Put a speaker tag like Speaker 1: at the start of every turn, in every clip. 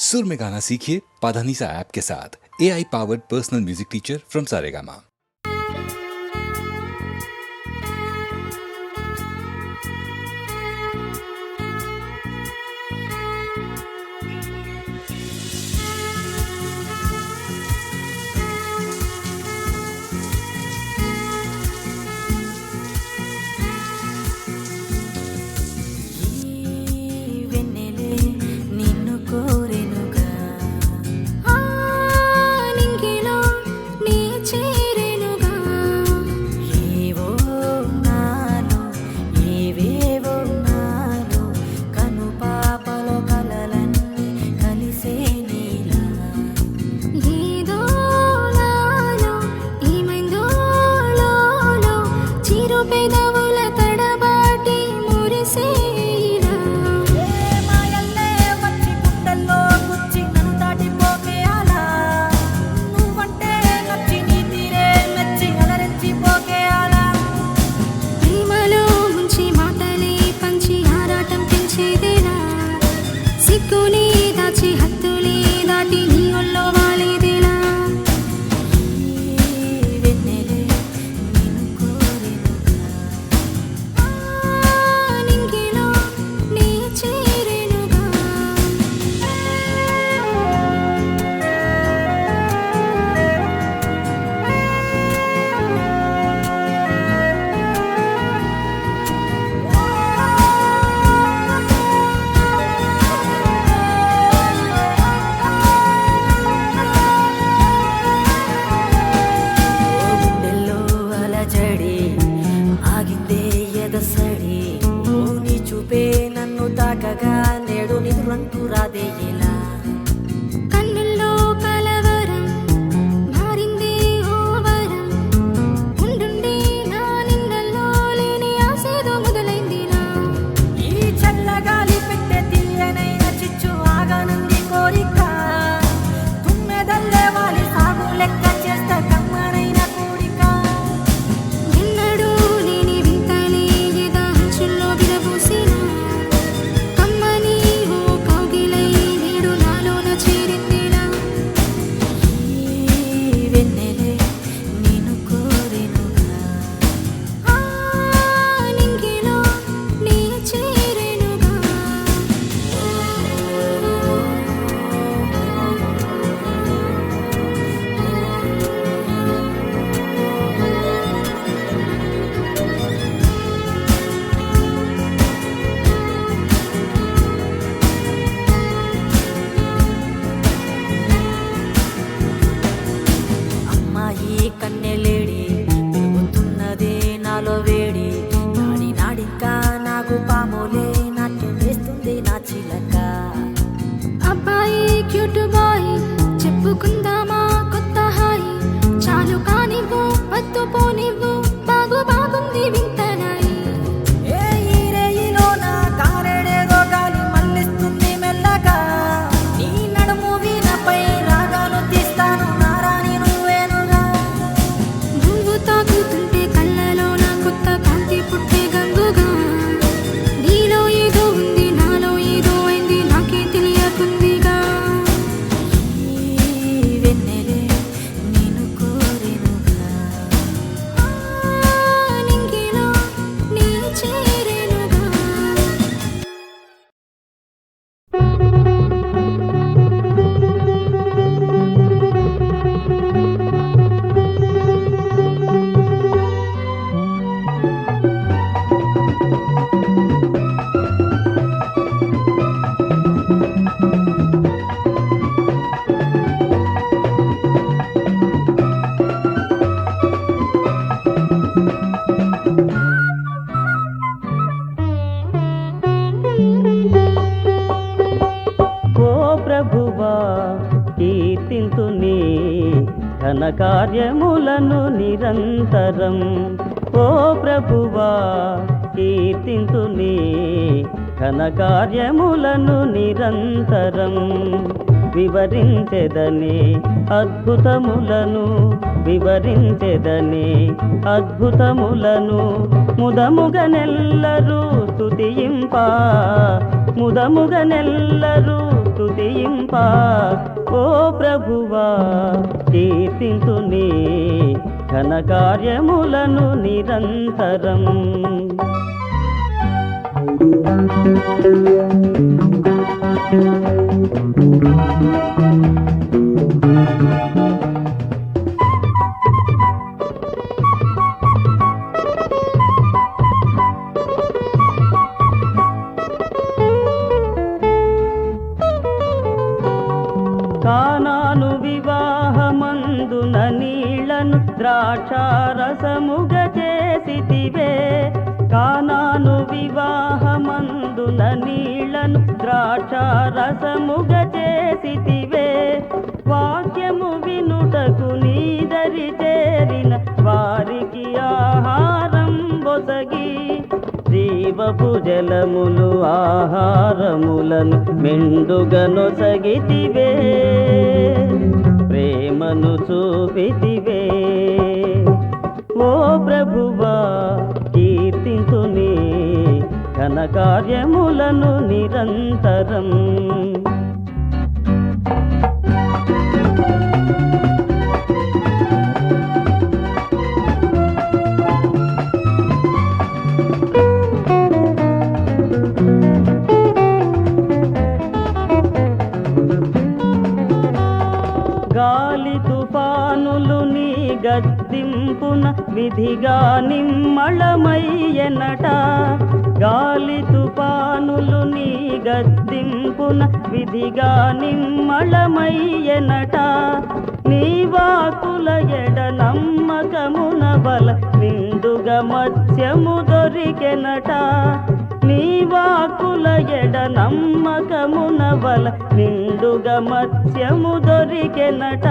Speaker 1: सुर में गाना सीखिए पाधानीसा ऐप के साथ। AI powered personal music teacher from Saregama.
Speaker 2: ఘన కార్యములను నిరంతరం ఓ ప్రభువా కీర్తింతుని ఘన కార్యములను నిరంతరం వివరించెదని అద్భుతములను వివరించెదని అద్భుతములను ముదముగనెల్లరూ స్తుతింప ముదముగనెల్లరూ స్తుతింప ఓ ప్రభువా కీర్తింతుని ఘన కార్యములను నిరంతరం. కానాను వివాహమందున నీళ్లను ద్రాక్షారసముగ చేసితివే. కానాను వివాహమందున నీళ్లను ద్రాక్షారసముగ చేసితివే. వాక్యము వినుటకు నీదరి చేరిన వారికి ఆహారం బొసగి జీవపు జలములు ఆహారములను మెండుగనొసగితివే. ప్రేమను చూపితివే ఓ ప్రభువా కీర్తింతుని ఘన కార్యములను నిరంతరం. గాలి తుఫానులు నీ గద్దింపున విధిగా నిమ్మళమయ్యనట. గాలి తుఫానులు నీ గద్దింపున విధిగా నిమ్మళమయ్యనట. నీ వాకుల ఎడ నమ్మకమున బల నిండుగా మత్స్యము దొరికెనట. నీ వాకుల ఎడ నమ్మకమున బల నిండుగా మత్స్యము దొరికెనట.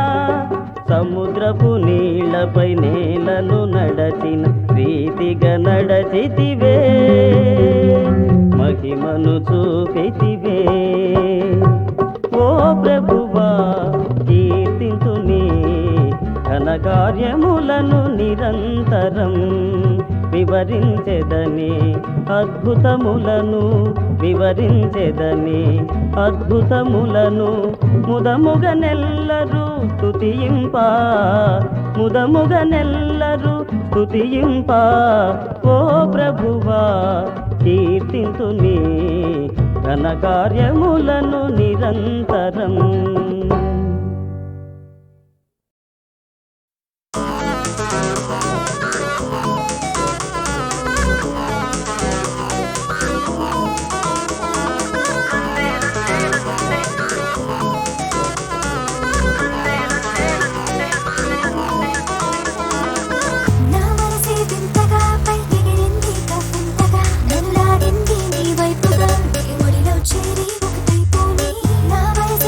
Speaker 2: సముద్రపు నీళ్లపై నేలను నడచిన ప్రీతిగా నడచితివే. మహిమను చూపితివే ఓ ప్రభువా కీర్తింతుని ఘన కార్యములను నిరంతరం. వివరించెదని అద్భుతములను వివరించెదని అద్భుతములను ముదముగనెల్లరూ స్తుతింప ముదముగనెల్లరూ స్తుతింప ఓ ప్రభువా కీర్తింతుని ఘన కార్యములను నిరంతరం.
Speaker 3: చేరి ఒకటైపోని నా వయసే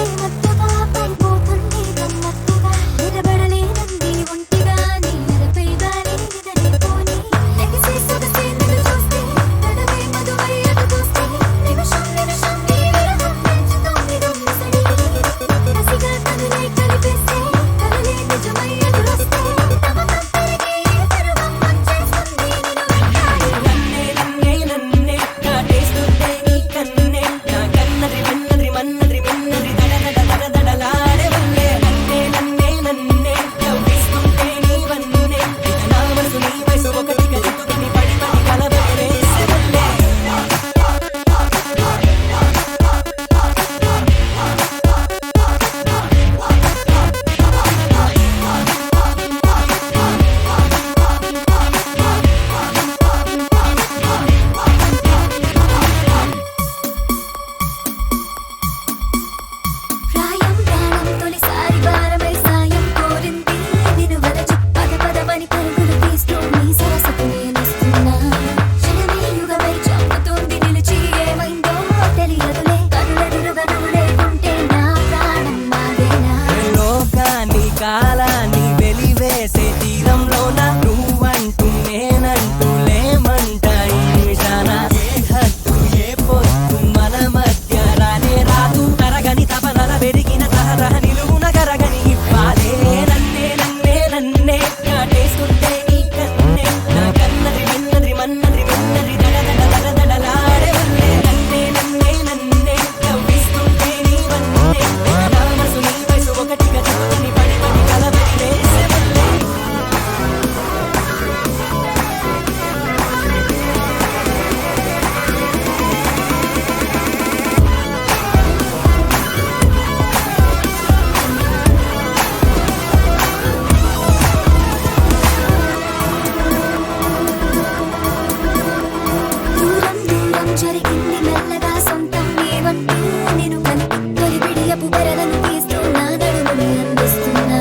Speaker 3: హృదయపు బెరలను తీస్తున్నా నడుముని అందిస్తున్నా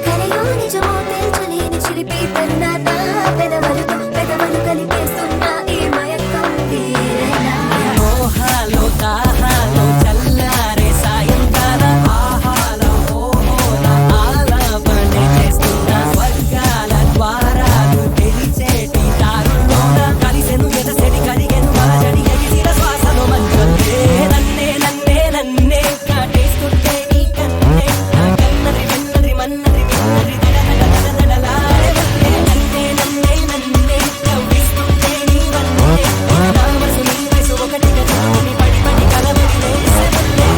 Speaker 3: కలయో నిజమో తేల్చలేని చిలిపి తరుణాత పెదవులతో పెదవులు కలిపేస్తున్నా ఈ మయక్కం తీరేనా
Speaker 4: మోహాలో దాహాలో చల్లారే సాయంకాల ఆహాలో ఓహోలా ఆలాపనే చేస్తున్నా స్వర్గాల ద్వారాలు తెరిచేటి దారుల్లోన కలిసెను ఎదసెడి కరిగెను బాజడి ఎగిసిన శ్వాసలో మంచొద్దే నన్నే నన్నే నన్నే కాటేస్తుంటే నీ కన్నే నా కన్నది వెన్నది మన్నది మిన్నది దడదడదడలాడే వల్లే నన్నే నన్నే నన్నే కవ్విస్తుంటే నీ వల్లే నా మనసు నీ వయసు ఒకటిగా చెప్పుకుని పడి పడి కలవడి లేసే వల్లే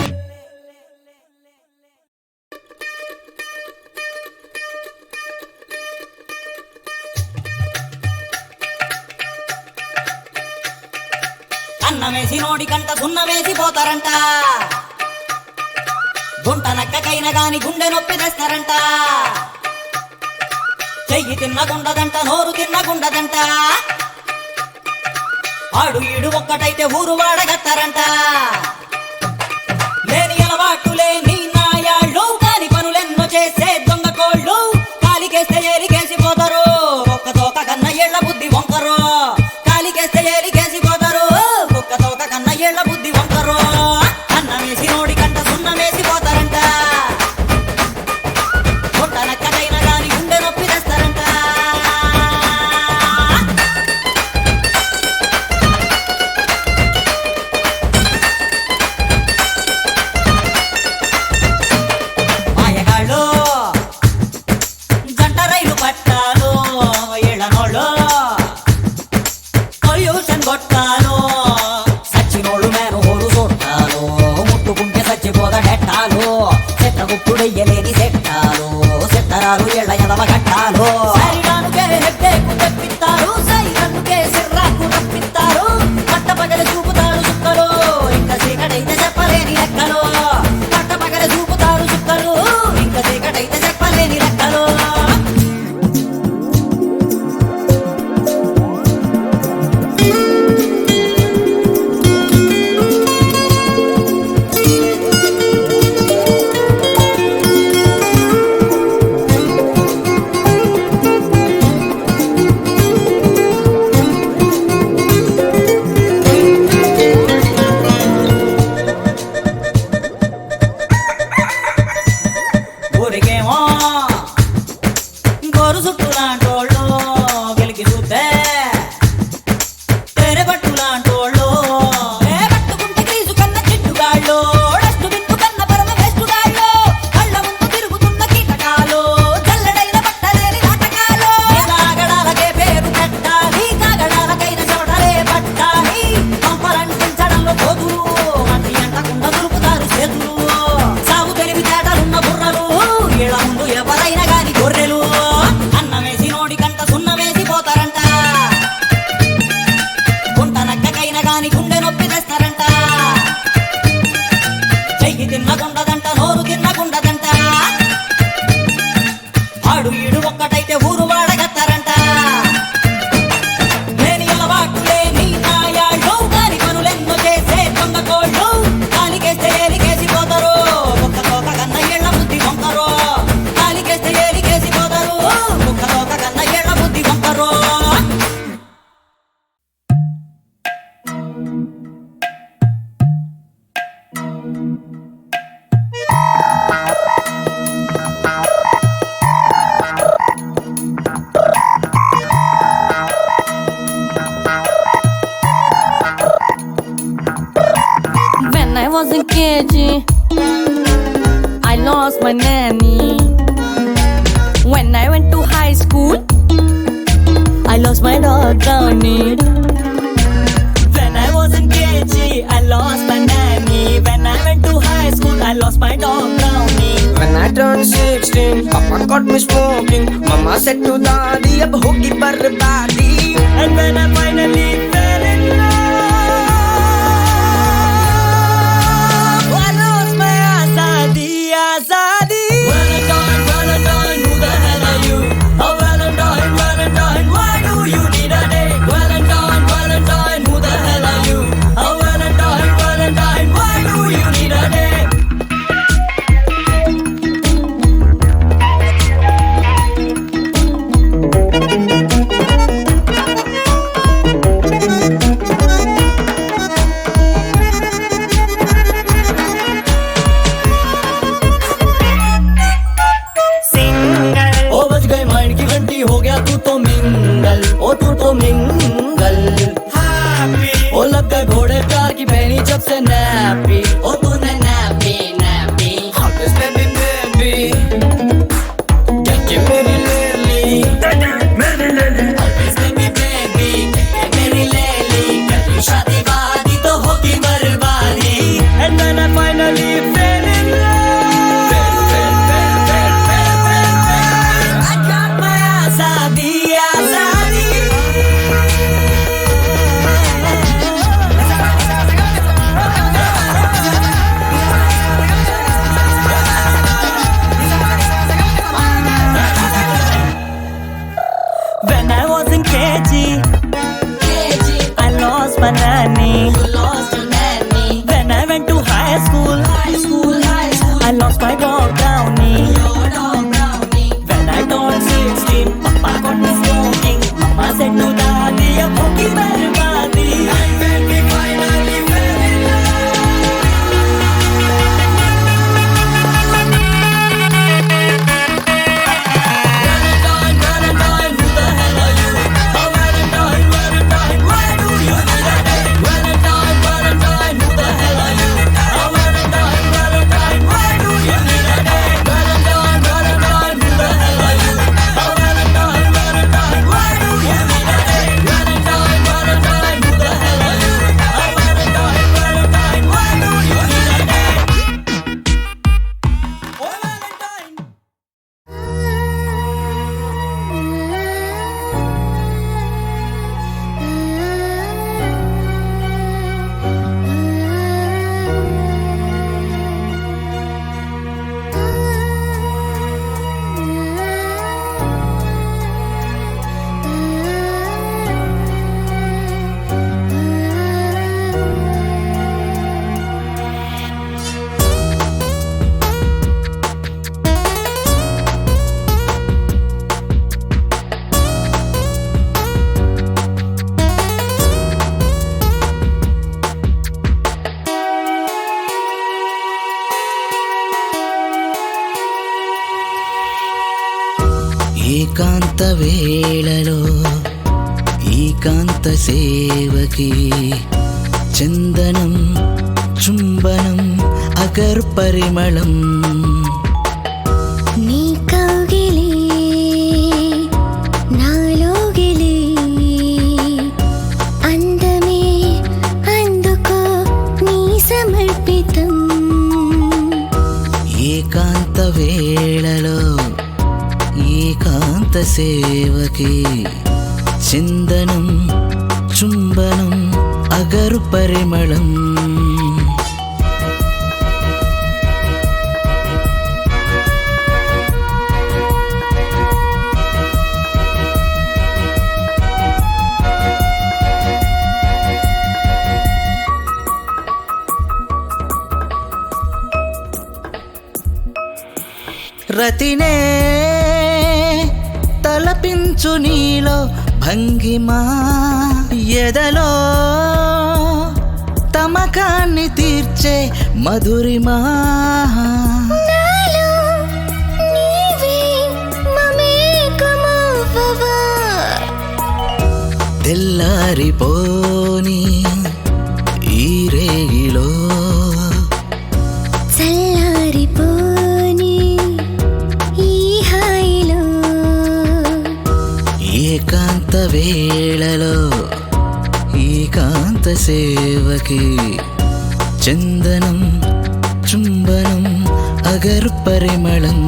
Speaker 4: అన్నమేసి నోడి కంట సున్నమేసి పోతారంట గుంట నక్కకైన గాని గుండె నొప్పి తెస్తారంట చెయ్యి తిన్నగుండదంట నోరు తిన్నగుండదంట ఆడు ఈడు ఒక్కటైతే ఊరు వాడగత్తారంట లేని అలవాటులే నీ నాయాళ్ళు కాని పనులెన్నో చేసే దొంగ కోళ్ళు కాలికేస్తే ఏలికేసిపోతారు ఒక్క తోక కన్న ఏళ్ల బుద్ధి వంకరు కాలికేస్తే ఏలికేసిపోతారు ఒక్క తోక కన్న ఏళ్ల బుద్ధి వంకరు అన్నమేసి నోడి కంట సున్నమేసి పోతారంట గుంట నక్కకైనా గాని గుండె నొప్పి తెస్తారంట మాయగాళ్ళు జంట రైలు పట్టాలు ఏళ్ళనోళ్ళు పొల్యూషన్ కొట్టాలు సచ్చినోళ్ళు మేను హోరు చూట్టాలు ముట్టుకుంటే చచ్చిపోదడెట్టాలు చెత్తగుప్పుడెయ్యలేని సెట్టాలు సెత్తరాలు ఏళ్ళ ఎదవ కట్టాలు సైరానుకే హెడ్డేకు తెప్పిస్తారు సైరన్నుకే సిర్రాకు తప్పిస్తారు పట్టపగల చూపుతారు చుక్కలు ఇంకా చీకటైతే చెప్పలేని లెక్కలు పట్టపగల చూపుతారు చుక్కలు ఇంకా చీకటైతే చెప్పలేని లెక్కలు ఊరికేమో గోరు చుట్టూ లాంటోళ్ళు వెలికి చూస్తే తెరబట్టు లాంటోళ్ళు ఏ పట్టుకుంటే క్రీజు కన్న చిట్టుగాళ్ళు డస్టు బిన్ను కన్న పరమ వేస్తుగాళ్ళు కళ్ళ ముందు తిరుగుతున్న కీటకాలు చల్లడైన బట్టలేని నాటకాలు కాగడాలకే పేరు పెట్టాలి కాగడాలకైన చెమటలే పట్టాలి పంపలంటించడంలో పోతులు మంటి అంటకుండా దులుపుతారు చేతులు సాగు తెలివి తేటలున్న బుర్రలు ఇలా ముందు ఎవరైనా గాని గొర్రెలు అన్నమేసి నోడి కంట సున్నమేసి పోతారంట గుంట నక్కకైనా గాని గుండె నొప్పి తెస్తారంట చెయ్యి తిన్నగుండదంట నోరు తిన్నగుండదంట ఆడు ఈడు ఒక్కటైతే ఊరు వాడగత్తారంట లేని అలవాటులే నీ నాయాళ్ళు కాని పనులెన్నో చేసే దొంగ కోళ్ళు కాలికేస్తే ఏలికేసిపోతారు ఒక్క తోక కన్న ఏళ్ల బుద్ధి వంకరు కాలికేస్తే ఏలికేసిపోతారు ఒక్క తోక కన్న ఏళ్ల బుద్ధి వంకరు
Speaker 5: When I was in KG, I lost my nanny. When I went to high school, I lost my dog Downy.
Speaker 4: When I was in KG, I lost my nanny. When I went to high school, I lost my dog Brownie.
Speaker 6: When I turned 16, Papa caught me smoking. Mama said to Daddy, ab hogi barbadi.
Speaker 4: And when I finally fell in love, I lost my azadi, azadi. Valentine, Valentine, who the hell are you? Oh Valentine, Valentine, why do you need a date? Valentine, Valentine, who the hell are you? Oh Valentine, Valentine, why do you need a date?
Speaker 7: ఏకాంత వేళలో ఏకాంత సేవకి చందనం చుంబనం agar పరిమళం
Speaker 3: నీ కౌగిలి నాలోగిలి అందమే అందుకో నీ సమర్పితం
Speaker 7: ఏకాంత వేళలో ఏకాంత సేవకి చందనం చుంబనం అగరు పరిమళం రతినే తలపించు నీలో భంగిమా ఎదలో తమకాన్ని తీర్చే మధురిమా
Speaker 3: నాలో నీవే మమేకమవ్వవా
Speaker 7: తెల్లారిపోని ఈ రేగిలో
Speaker 3: చల్లారిపోని ఈ హాయిలో
Speaker 7: ఏకాంత వేళలో ఏకాంత సేవకి చందనం చుంబనం అగర్ పరిమళం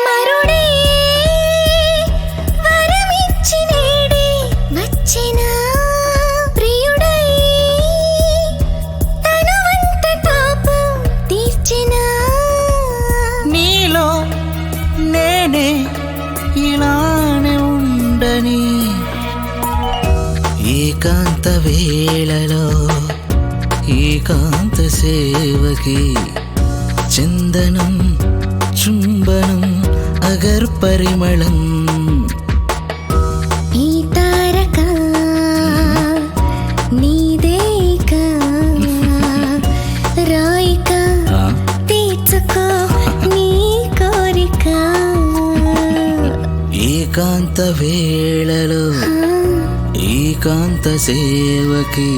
Speaker 3: మరుడే వరమిచ్చి నేడే వచ్చినా ప్రియుడై తనువంత తాపం తీర్చినా
Speaker 7: నీలో నేనే ఇలానే ఉండని ఏకాంత వేళలో ఏకాంత సేవకి చందనం చుంబనం అగర్ పరిమళం
Speaker 3: ఈ తారక నీదేక రాయిక తీర్చుకో నీ కోరిక
Speaker 7: ఏకాంత వేళలో ఏకాంత సేవకి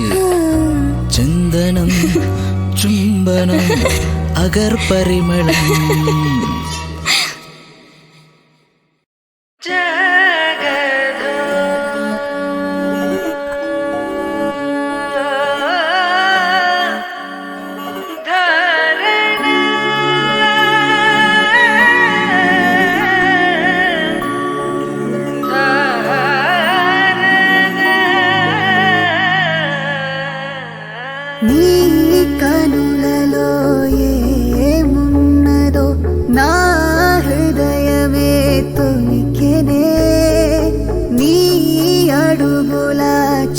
Speaker 7: చందనం చుంబనం అగర్ పరిమళం
Speaker 3: నీ కనులలో ఏమున్నదో నా హృదయమే తొలికెనే నీ అడుగుల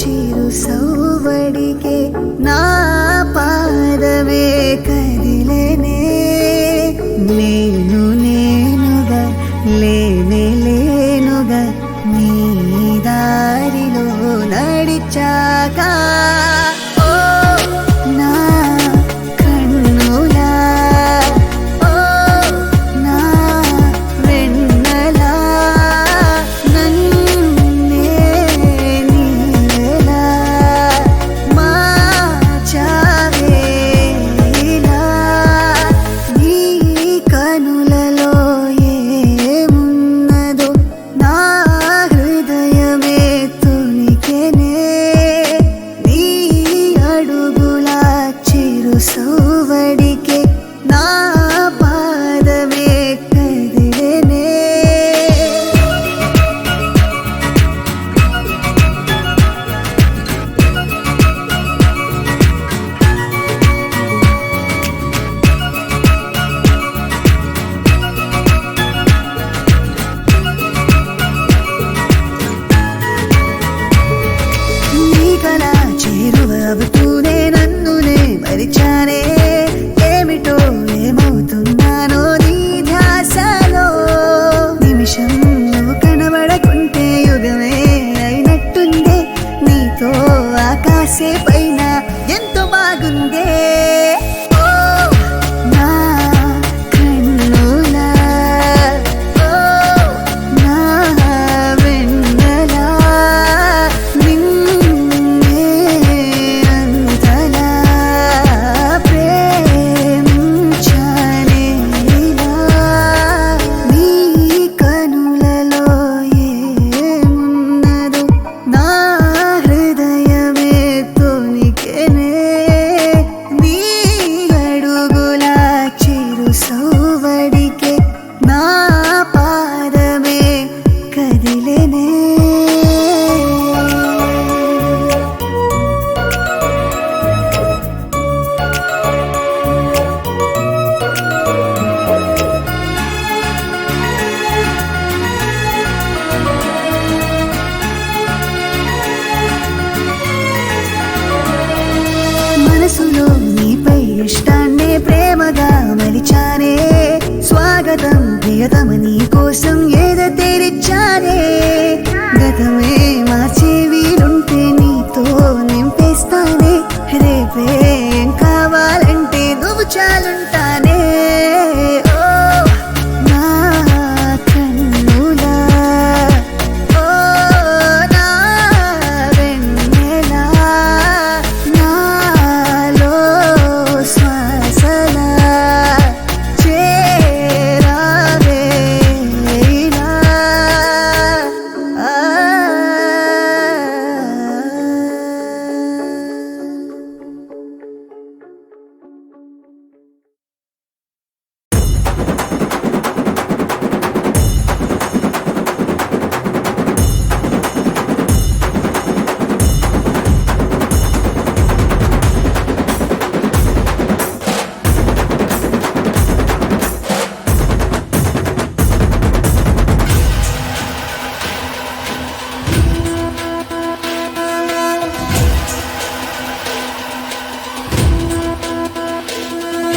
Speaker 3: చిరు సౌవడికే నా పాదమే కదిలేనే నేను నేనుగా లేనే లేనుగా నీ దారిలో నడిచాక ఓ నా కన్నులా ఓ నా వెన్నెలా నన్నే నీవెలా మా ఎంతో బాగుందే ఓ నా కన్నులా ఓ నా వెన్నెలా నిన్నే అంతలా ప్రేమించానే ఇలా నీ కనులలో ఏమున్నదో నా హృదయమే తొణికెనే నీ అడుగుల చిరు సౌవడికే నా పాదమే కదిలెనే మనసులో నీపై ఇష్టాన్నే ప్రేమగా మలిచానే స్వాగతం ప్రియతమ నీ కోసం ఏదో తెరిచానే గతమే మార్చే వీలుంటే నీతో నింపేస్తానే రేపే ఏం కావాలంటే నువ్వు చాలుంటానే ఓ నా కన్నులా ఓ నా వెన్నెలా నాలో శ్వాసలా చేరావే ఇలా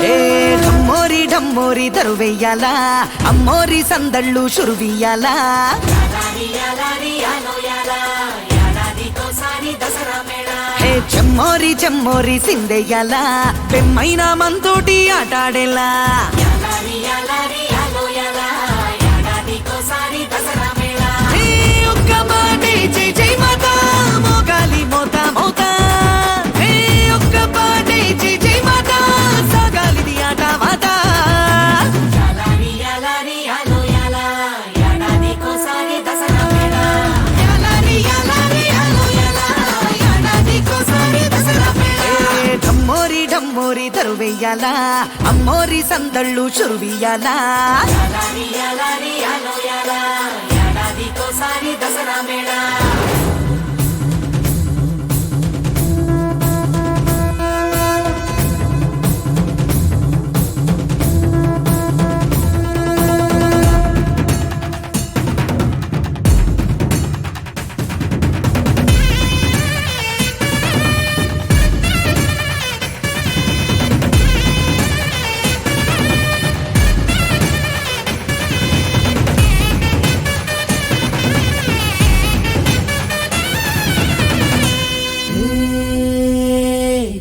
Speaker 6: ఏ ఢమ్మోరి ఢమ్మోరి దరువెయ్యాలా అమ్మోరి సందళ్ళు షురువియ్యాలా హే చెమ్మోరి చెమ్మోరి సిందెయ్యాలా పెమ్మైన మంతోటి ఆటాడేలా హే ఒక్క మాటే జై జై మాతా మోగాలి మోతా మోతా హే ఒక్క పాటే జై జై మాతా సాగాలిది ఆట మాతా ఢమ్మోరి ఢమ్మోరి దరువెయ్యాలా అమ్మోరి సందళ్ళు షురువియ్యాలా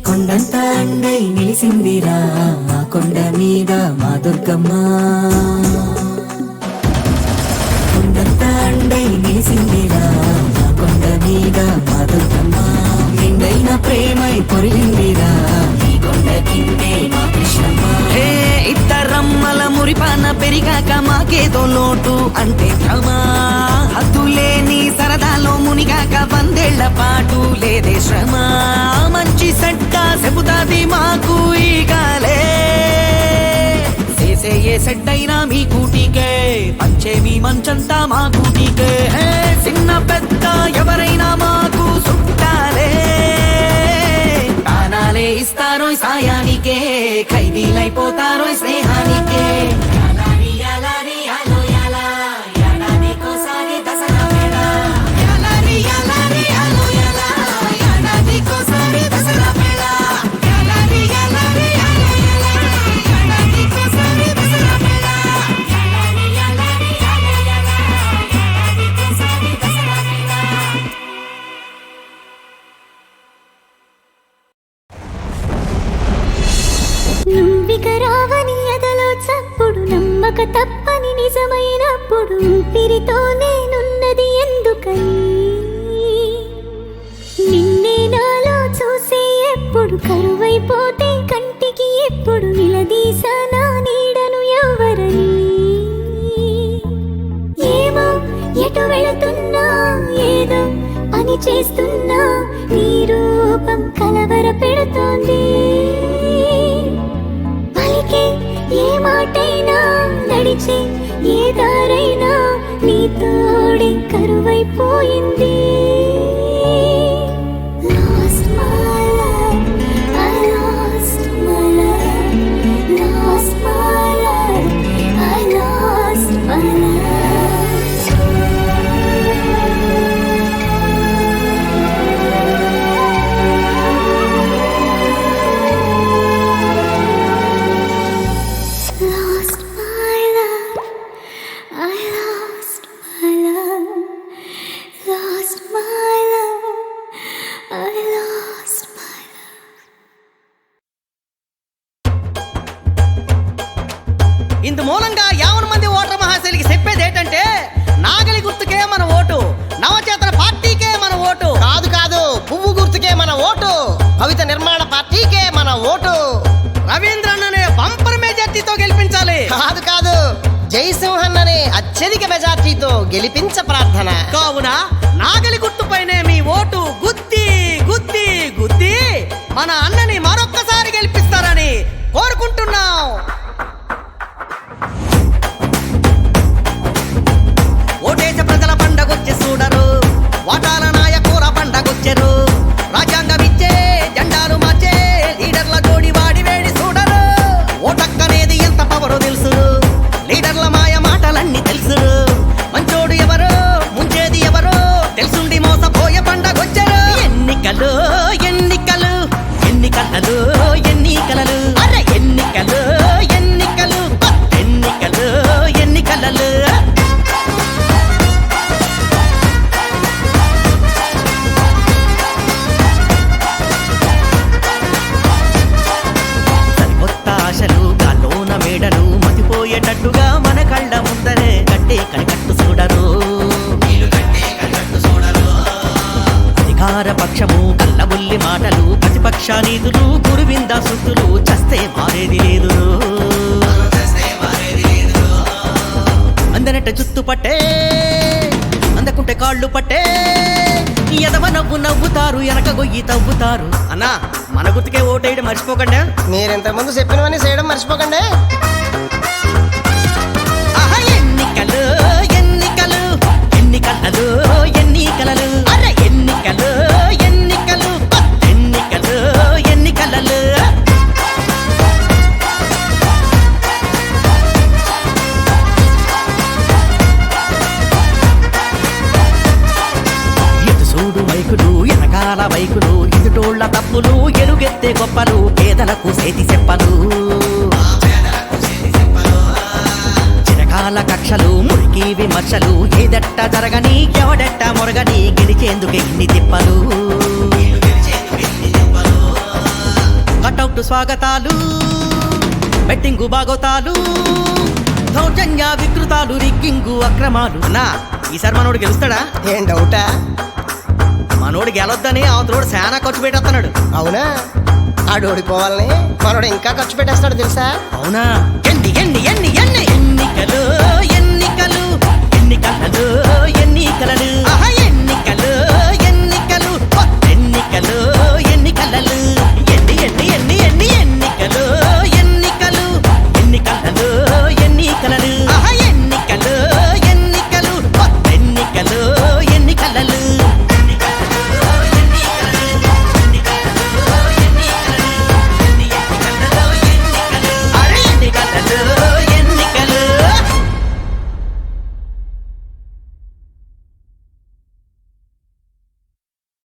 Speaker 2: కొండంత అండై నిలిసిందిరా ఆ కొండ మీద మా దుర్గమ్మ కొండంత అండై నిలిసిందిరా ఆ కొండ మీద మా దుర్గమ్మ నిండైన ప్రేమై పొరిగిందిరా ఈ కొండ కిందే మా కృష్ణమ్మ
Speaker 6: హే ఇద్దరమ్మల మురిపాన పెరిగాక మాకేదో లోటు అంటే భ్రమ హద్దులేని సరదాలో మునిగాక 100 ఏళ్ల పాటు లేదే శ్రమ మంచి సెట్ట చెబుతాది మాకు ఈ గాలే చేసే ఏ సెట్ అయినా మీ కూటికే పంచే మీ మంచంతా మా కూటికే హే చిన్న పెద్ద ఎవరైనా మాకు చుట్టాలే ప్రాణాలే ఇస్తారో సాయానికే ఖైదీలైపోతారో స్నేహానికే
Speaker 8: నువ్విక రావని ఎదలో చప్పుడు నమ్మక తప్పని నిజమైనప్పుడు ఊపిరితో నేనున్నది ఎందుకని నిన్నే నాలో చూసే ఎప్పుడు కరువైపోతే కంటికి ఎప్పుడు నిలదీసా నా నీడను ఎవరని ఏమో ఎటు వెళుతున్నా ఏదో పని చేస్తున్నా నీ రూపం కలవర పెడుతోంది పలికే ఏ మాటైనా నడిచే ఏ దారైనా నీ తోడే కరువైపోయింది Lost my love, I lost my love. Lost my love, I lost my love. Lost my love, I lost my love. Lost my love, I lost my love.
Speaker 6: ఇందు మూలంగా 50 మంది ఓటర్ మహాశైలికి చెప్పేది ఏంటంటే నాగలి గుర్తుకే మన ఓటు, నవచేతన పార్టీకే మన ఓటు
Speaker 9: కాదు కాదు, పువ్వు గుర్తుకే మన ఓటు, భవిత నిర్మాణ పార్టీకే మన ఓటు,
Speaker 6: రవీంద్రన్ అనే బంపర్ మెజార్టీతో గెలిపించాలి.
Speaker 9: కాదు కాదు, జయసింహన్ అనే అత్యధిక మెజార్టీతో గెలిపించ ప్రార్థన.
Speaker 6: కావున నాగలి గుర్తుపైనే మీ ఓటు గుద్ది గుద్ది గుద్ది మన అన్నని మరొక్కసారి గెలిపిస్తారని కోరుకుంటున్నాం. ఓటేసే ప్రజల పండగొచ్చి చూడరు, ఓటాల నాయకుల పండగొచ్చెరు, రాజ్యాంగం ఇచ్చే జెండాలు మార్చే లీడర్ల జోడి వాడి వేడి చూడరు. ఓటక్కనేది ఎంత పవరో తెలుసు, లీడర్ల మాయ మాటలన్నీ తెలుసు, మంచోడు ఎవరో ముంచేది ఎవరో తెలుసుండి మోసపోయే పండగొచ్చెరు. ఎన్నికలు ఎన్నికలు ఎన్నికలు ఎన్నికలు అరే ఎన్నికలు ఎన్నికలు ఎన్నికలు ఎన్నికలు సరికొత్త ఆశలు గాల్లోన మేడలు మతిపోయేటట్టుగా మన కళ్ళ ముందరే కట్టే కనికట్టు చూడరు. అధికార పక్షము కల్లబుల్లి మాటలు, ప్రతిపక్ష నీతులు, గురువింద సుత్తులు, చస్తే మారేది లేదు. అందనట్ట జుత్తు పట్టే అందకుంటే కాళ్ళు పట్టే ఎదవ నవ్వు నవ్వుతారు, వెనక గొయ్యి తవ్వుతారు. అన్నా మన గుర్తుకే ఓటేయడం మర్చిపోకండి.
Speaker 9: మీరింతకుముందు చెప్పినవన్నీ చేయడం మర్చిపోకండి.
Speaker 6: ఆహా, ఎన్నికలు ఎన్నికలు ఎన్నికలు ఎన్నికలు అరే ఎన్నికలు ఎన్నికలు ఎన్నికలు ఎన్నికలు ఎటు చూడు మైకులు వెనకాల బైకులు, ఎదుటోళ్ల తప్పులు ఎలుగెత్తే గొప్పలు, పేదలకు చేతి చెప్పలు, చిరకాల కక్షలు మురికి విమర్శలు, ఏదెట్ట జరగని ఎవడెట్ట మొరగని గెలిచేందుకు ఇన్ని తిప్పలు. కటౌట్ స్వాగతాలు, బెట్టింగు బాగోతాలు, దౌర్జన్య వికృతాలు, రిగ్గింగు అక్రమాలు. అన్నా ఈసారి మనోడు గెలుస్తాడా?
Speaker 9: ఏం డౌటా?
Speaker 6: మనోడు గెలొద్దని అవతలోడు చాలా ఖర్చు పెట్టేస్తున్నాడు.
Speaker 9: అవునా? ఆడు ఓడిపోవాలని మనోడు ఇంకా ఖర్చు పెట్టేస్తాడు తెలుసా?
Speaker 6: అవునా? ఎన్ని ఎన్ని ఎన్ని ఎన్ని ఎన్నికలు ఎన్నికలు ఎన్నికలు ఎన్నికలు ఆహా, ఎన్నికలు ఎన్నికలు ఎన్నికలు